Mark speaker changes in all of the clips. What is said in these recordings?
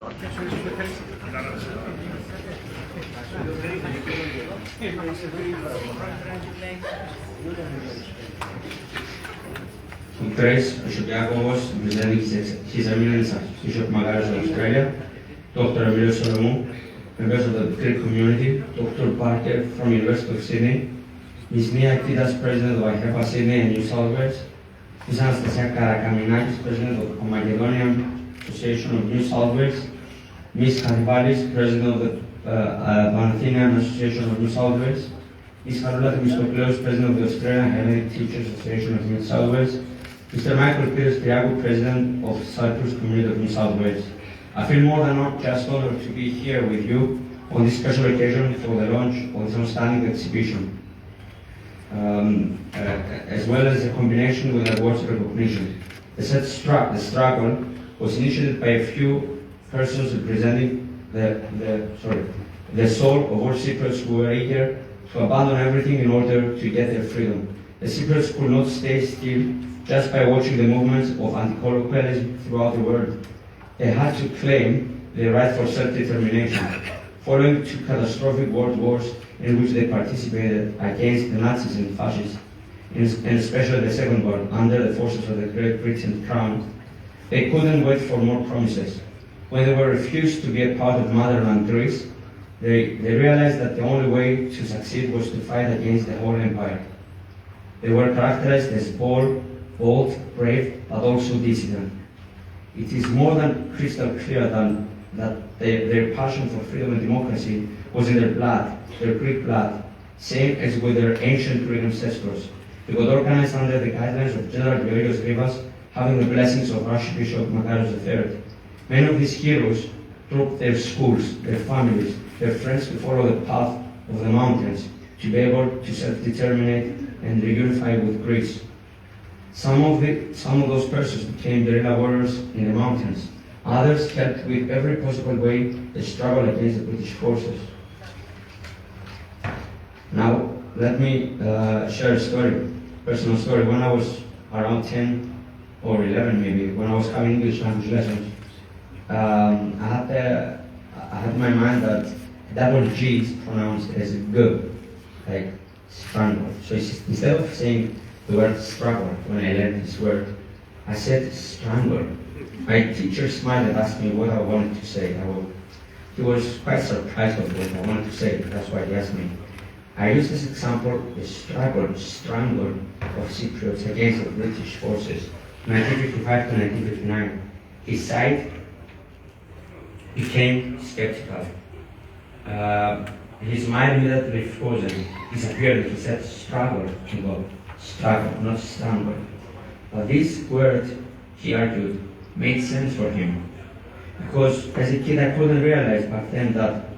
Speaker 1: Grace Shukyakovos, presenting His Eminence Bishop Magaras of Australia, Dr. Emilio Solomon, members of the Greek community, Dr. Parker from University of Sydney, Ms. Nia Tidas, President of IHEPA Sydney and New South Wales, Ms. Anastasia Karakaminakis, President of the Macedonian Association of New South Wales, Ms. Karibalis, President of the Panathenaian Association of New South Wales, Ms. Harula Themistokleos, President of the Australian Hellenic Teachers Association of New South Wales, Mr. Michael Peters Triago, President of Cyprus Community of New South Wales. I feel more than just honored to be here with you on this special occasion for the launch of this outstanding exhibition, as well as a combination with awards recognition. The struggle was initiated by a few persons representing the soul of all Cypriots who were eager to abandon everything in order to get their freedom. The Cypriots could not stay still just by watching the movements of anti-colonialism throughout the world. They had to claim their right for self-determination, following two catastrophic world wars in which they participated against the Nazis and fascists, and especially the Second World, under the forces of the Great Britain Crown. They couldn't wait for more promises. When they were refused to be a part of motherland Greece, they realized that the only way to succeed was to fight against the whole empire. They were characterized as bold, brave, but also dissident. It is more than crystal clear that their passion for freedom and democracy was in their blood, their Greek blood, same as with their ancient Greek ancestors. They got organized under the guidelines of General Georgios Rivas, having the blessings of Archbishop Magaros III. Many of these heroes dropped their schools, their families, their friends to follow the path of the mountains, to be able to self-determine and reunify with Greece. Some of those persons became guerrilla warriors in the mountains. Others helped with every possible way the struggle against the British forces. Now, let me share a story, personal story. When I was around 10 or 11 maybe, when I was having English language lessons, I had in my mind that double G is pronounced as G, like strangle. So instead of saying the word struggle when I learned this word, I said strangle. My teacher smiled and asked me what I wanted to say. He was quite surprised of what I wanted to say, that's why he asked me. I used this example, the strangle of Cypriots against the British forces, 1955 to 1959. His side became skeptical. His mind immediately frozen, disappeared. He said struggle, struggle, not strangle. But this word, he argued, made sense for him. Because as a kid I couldn't realize back then that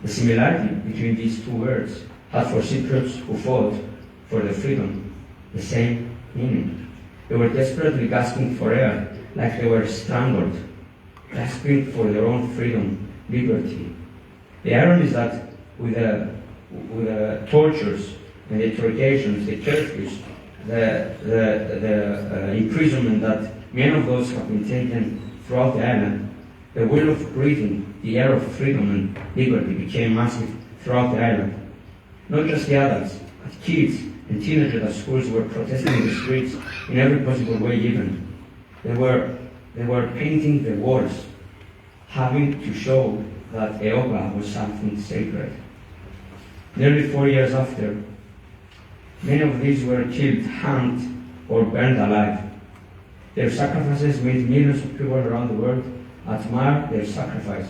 Speaker 1: the similarity between these two words had for Cypriots who fought for their freedom the same meaning. They were desperately gasping for air, like they were strangled, gasping for their own freedom, liberty. The irony is that with the tortures and the interrogations, the curfews, the imprisonment that many of those have been taken throughout the island, the will of breathing the air of freedom and liberty became massive throughout the island. Not just the adults, but kids and teenagers at schools were protesting in the streets in every possible way given. They were painting the walls, having to show that Eoga was something sacred. Nearly 4 years after, many of these were killed, hanged, or burned alive. Their sacrifices made millions of people around the world admire their sacrifice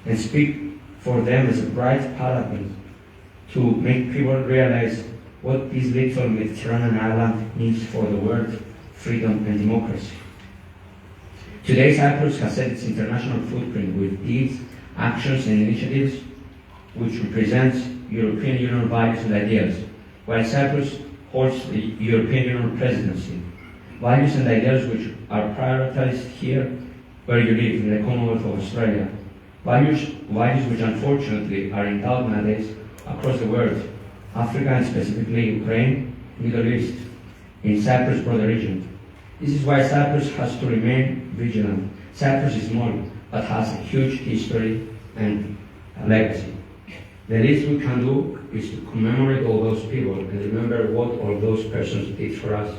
Speaker 1: and speak for them as a bright paradigm to make people realize what this little Mediterranean island means for the world, freedom and democracy. Today, Cyprus has set its international footprint with deeds, actions and initiatives which represents European Union values and ideals, while Cyprus holds the European Union presidency. Values and ideals which are prioritized here where you live, in the Commonwealth of Australia. Values which unfortunately are in doubt nowadays across the world, Africa and specifically Ukraine, Middle East, in Cyprus' broader region. This is why Cyprus has to remain vigilant. Cyprus is small, but has a huge history and a legacy. The least we can do is to commemorate all those people and remember what all those persons did for us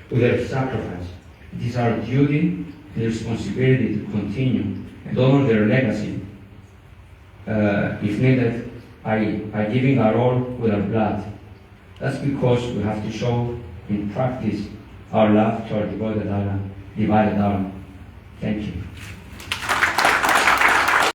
Speaker 1: with their sacrifice. It is our duty and responsibility to continue and honor their legacy, if needed, by giving our all with our blood. That's because we have to show in practice our love to our divided island. Thank you.